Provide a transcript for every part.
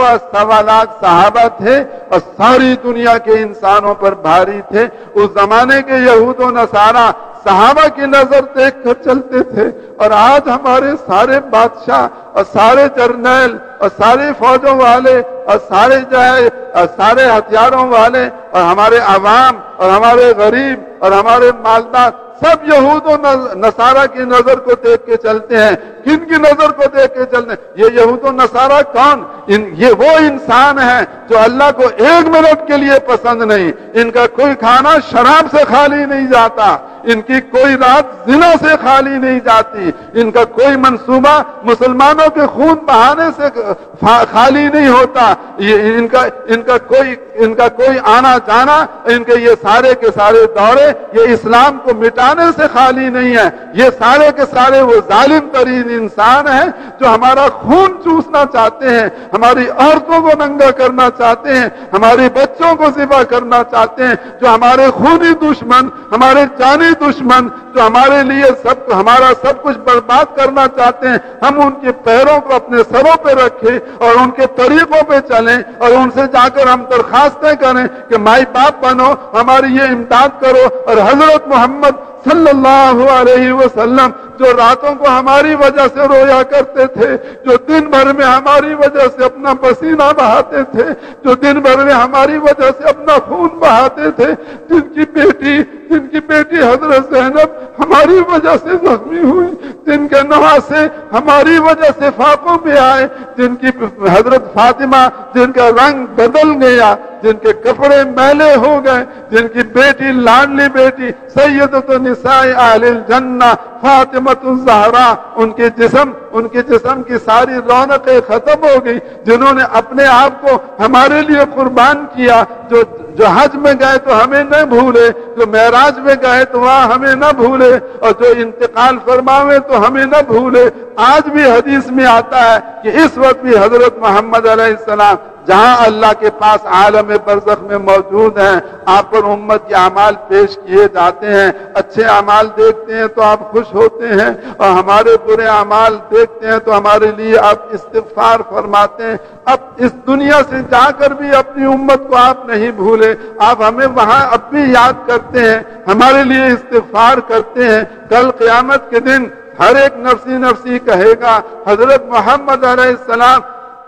1.25 लाख सहाबा थे और सारी दुनिया के इंसानों पर भारी थे। उस जमाने के यहूद और नसारा सहाबा की नजर देख कर चलते थे, और आज हमारे सारे बादशाह और सारे जर्नैल और सारे फौजों वाले और सारे हथियारों वाले और हमारे अवाम और हमारे गरीब और हमारे मालदार सब यहूद और नसारा की नजर को देख के चलते हैं। किन की नजर को देख के चलते हैं? ये यहूद और नसारा कौन? ये वो इंसान है जो अल्लाह को 1 मिनट के लिए पसंद नहीं। इनका कोई खाना शराब से खाली नहीं जाता, इनकी कोई रात जिना से खाली नहीं जाती, इनका कोई मंसूबा मुसलमानों के खून बहाने से खाली नहीं होता। इनका कोई आना जाना, इनके ये सारे के सारे दौरे ये इस्लाम को मिटाने से खाली नहीं है। ये सारे के सारे वो जालिम तरीन इंसान हैं जो हमारा खून चूसना चाहते हैं, हमारी औरतों को नंगा करना चाहते हैं, हमारे बच्चों को ज़िबा करना चाहते हैं, जो हमारे खूनी दुश्मन, हमारे जानी दुश्मन, जो हमारे लिए हमारा सब कुछ बर्बाद करना चाहते हैं। हम उनके पैरों को अपने सरों पे रखें और उनके तरीकों पे चलें और उनसे जाकर हम दरखास्तें करें कि माई बाप बनो, हमारी ये इमदाद करो। और हजरत मोहम्मद सल्लल्लाहु अलैहि वसल्लम जो रातों को हमारी वजह से रोया करते थे, जो दिन भर में हमारी वजह से अपना पसीना बहाते थे, जो दिन भर में हमारी वजह से अपना खून बहाते थे, जिनकी बेटी हजरत ज़ैनब हमारी वजह से जख्मी हुई, जिनके नवासे हमारी वजह से फाकों में आए, जिनकी हजरत फातिमा जिनका रंग बदल गया, जिनके कपड़े मैले हो गए, जिनकी बेटी लाडली बेटी सैयदतुन निसाए अहलिल जन्नह फातिमतुज़ ज़हरा, उनके जिस्म की सारी रौनकें खत्म हो गई, जिन्होंने अपने आप को हमारे लिए कुर्बान किया, जो हज में गए तो हमें न भूले, जो मेराज में गए तो वहां हमें न भूले, और जो इंतकाल फरमावे तो हमें न भूले। आज भी हदीस में आता है कि इस वक्त भी हजरत मोहम्मद अलैहिस्सलाम जहां अल्लाह के पास आलम बरज़ख में मौजूद हैं, आप पर उम्मत के अमाल पेश किए जाते हैं। अच्छे अमाल देखते हैं तो आप खुश होते हैं, और हमारे बुरे अमाल देखते हैं तो हमारे लिए आप इस्तिग़फ़ार फरमाते हैं। अब इस दुनिया से जाकर भी अपनी उम्मत को आप नहीं भूले, आप हमें वहां अब भी याद करते हैं, हमारे लिए इस्तिग़फ़ार करते हैं। कल क़यामत के दिन हर एक नफ्सी नफ्सी कहेगा, हजरत मोहम्मद अलैहिस्सलाम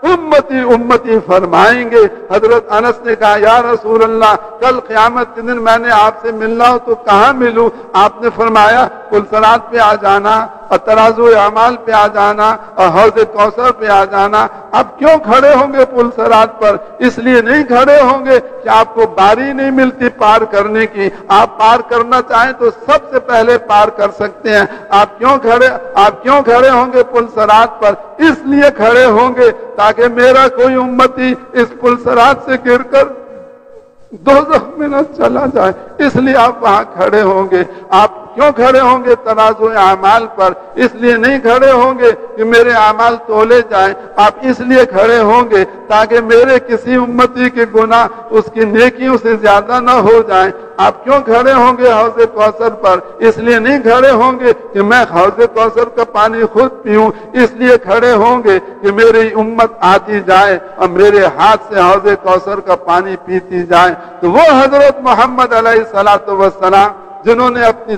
उम्मती उम्मती फरमाएंगे। हजरत अनस ने कहा, या रसूल अल्लाह, कल क़यामत के दिन मैंने आपसे मिलना हो तो कहाँ मिलूं? आपने फरमाया पुलसरात पे आ जाना, और तराजू अमाल पे आ जाना, और हौज़ कौसर पे आ जाना। अब क्यों खड़े होंगे पुलसरात पर? इसलिए नहीं खड़े होंगे कि आपको बारी नहीं मिलती पार करने की। आप पार करना चाहें तो सबसे पहले पार कर सकते हैं। आप क्यों खड़े होंगे पुलसरात पर? इसलिए खड़े होंगे ताकि मेरा कोई उम्मती इस पुलसरात से गिरकर दोज़ख में न चला जाए, इसलिए आप वहां खड़े होंगे। आप क्यों खड़े होंगे तराजू अमाल पर? इसलिए नहीं खड़े होंगे कि मेरे अमाल तोले जाएं, आप इसलिए खड़े होंगे ताकि मेरे किसी उम्मती के गुनाह उसकी नेकियों से ज्यादा न हो जाएं। आप क्यों खड़े होंगे हौज़ कौसर पर? इसलिए नहीं खड़े होंगे कि मैं हौज़ कौसर का पानी खुद पीऊं, इसलिए खड़े होंगे कि मेरी उम्मत आती जाए और मेरे हाथ से हौज़ कौसर का पानी पीती जाए। तो वो हजरत मोहम्मद अलैहिस्सलातु वस्सलाम जिन्होंने अपनी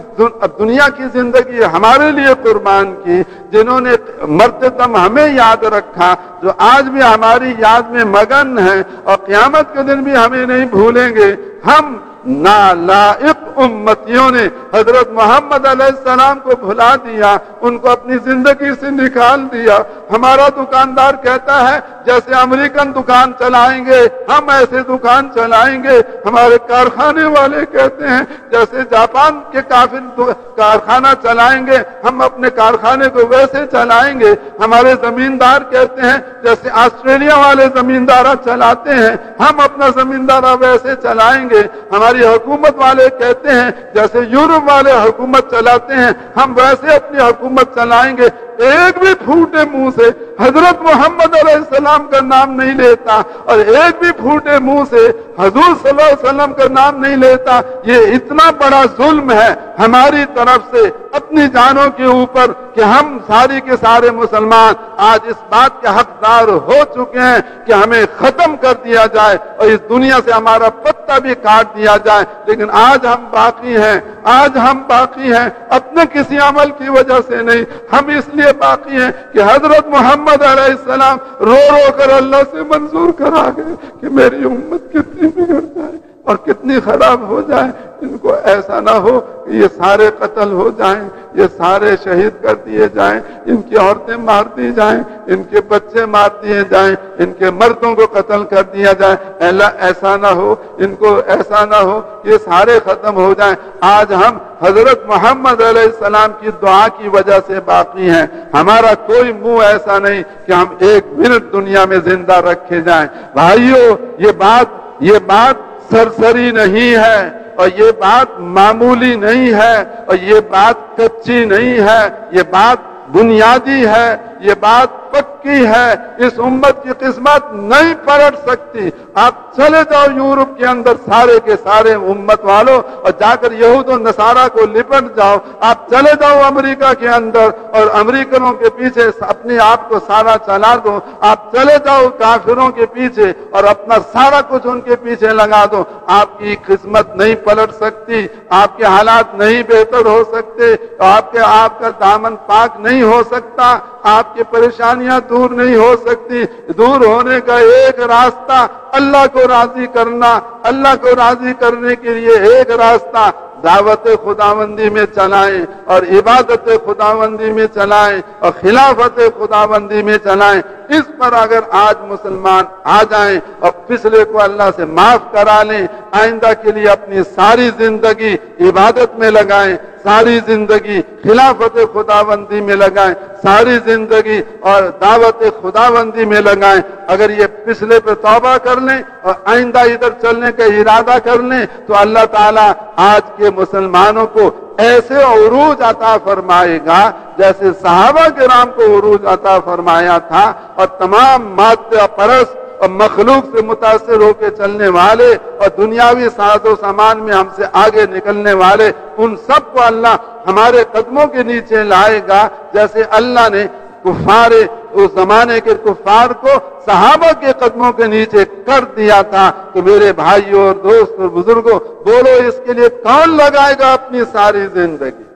दुनिया की जिंदगी हमारे लिए कुर्बान की, जिन्होंने मरते दम हमें याद रखा, जो आज भी हमारी याद में मगन है और क़यामत के दिन भी हमें नहीं भूलेंगे। हम नालायक उम्मतियों ने हजरत मोहम्मद अलैहिस्सलाम को भुला दिया, उनको अपनी जिंदगी से निकाल दिया। हमारा दुकानदार कहता है जैसे अमेरिकन दुकान चलाएंगे हम ऐसे दुकान चलाएंगे। हमारे कारखाने वाले कहते हैं जैसे जापान के काफिर कारखाना चलाएंगे हम अपने कारखाने को वैसे चलाएंगे। हमारे जमींदार कहते हैं जैसे ऑस्ट्रेलिया वाले जमींदारा चलाते हैं हम अपना जमींदारा वैसे चलाएंगे। हमारी हुकूमत वाले कहते हैं जैसे यूरोप वाले हुकूमत चलाते हैं हम वैसे अपनी हुकूमत चलाएंगे। ایک بھی پھوٹے منہ سے حضرت محمد علیہ السلام کا نام نہیں لیتا اور ایک بھی پھوٹے منہ سے حضور صلی اللہ علیہ وسلم کا نام نہیں لیتا، یہ اتنا بڑا ظلم ہے ہماری طرف سے اپنی جانوں کے اوپر کہ ہم ساری کے سارے مسلمان آج اس بات کے حقدار ہو چکے ہیں کہ ہمیں ختم کر دیا جائے اور اس دنیا سے ہمارا پتہ بھی کاٹ دیا جائے، لیکن آج ہم باقی ہیں، آج ہم باقی ہیں اپنے کسی عمل کی وجہ سے نہیں، ہم اس لیے باقی ہیں کہ حضرت محمد علیہ السلام رو رو کر اللہ سے منظور کرا گئے کہ میری امت کتنی بگڑ جائے اور کتنی خراب ہو جائے، ان کو ایسا نہ ہو کہ یہ سارے قتل ہو جائیں، یہ سارے شہید کر دیے جائیں، ان کی عورتیں مار دی جائیں، ان کے بچے مار دیے جائیں، ان کے مردوں کو قتل کر دیا جائے، اللہ ایسا نہ ہو، ان کو ایسا نہ ہو کہ یہ سارے ختم ہو جائیں۔ آج ہم حضرت محمد علیہ السلام کی دعا کی وجہ سے باقی ہیں، ہمارا کوئی منہ ایسا نہیں کہ ہم ایک منٹ دنیا میں زندہ رکھے جائیں۔ بھائیو، یہ بات سرسری نہیں ہے اور یہ بات معمولی نہیں ہے اور یہ بات کچی نہیں ہے، یہ بات بنیادی ہے، یہ بات پکی ہے۔ اس امت کی قسمت نہیں پلٹ سکتی۔ آپ چلے جاؤ یورپ کے اندر سارے کے سارے امت والوں اور جا کر یہود و نصارہ کو لپٹ جاؤ، آپ چلے جاؤ امریکہ کے اندر اور امریکنوں کے پیچھے اپنے آپ کو سارا چلا دو، آپ چلے جاؤ کافروں کے پیچھے اور اپنا سارا کچھ ان کے پیچھے لگا دو، آپ کی قسمت نہیں پلٹ سکتی، آپ کے حالات نہیں بہتر ہو سکتے، آپ کا دامن پاک نہیں ہو سکتا، آپ کی پریشانیاں دور نہیں ہو سکتی۔ دور ہونے کا ایک راستہ اللہ کو راضی کرنا، اللہ کو راضی کرنے کے لیے ایک راستہ دعوت خداوندی میں چلائیں اور عبادت خداوندی میں چلائیں اور خلافت خداوندی میں چلائیں۔ اس پر اگر آج مسلمان آ جائیں اور پچھلے کو اللہ سے معاف کرا لیں، آئندہ کے لیے اپنی ساری زندگی عبادت میں لگائیں، ساری زندگی خلافت خداوندی میں لگائیں، ساری زندگی اور دعوت خداوندی میں لگائیں، اگر یہ پچھلے پہ توبہ کر لیں اور آئندہ ادھر چلنے کا ارادہ کر لیں تو اللہ تعالیٰ آج کے مسلمانوں کو ایسے عروج عطا فرمائے گا جیسے صحابہ کرام کو عروج عطا فرمایا تھا، اور تمام مادہ پرست اور مخلوق سے متاثر ہو کے چلنے والے اور دنیاوی ساز و سامان میں ہم سے آگے نکلنے والے، ان سب کو اللہ ہمارے قدموں کے نیچے لائے گا، جیسے اللہ نے کفار اس زمانے کے کفار کو صحابہ کے قدموں کے نیچے کر دیا تھا۔ تو میرے بھائیوں اور دوست اور بزرگوں، بولو اس کے لیے کون لگائے گا اپنی ساری زندگی؟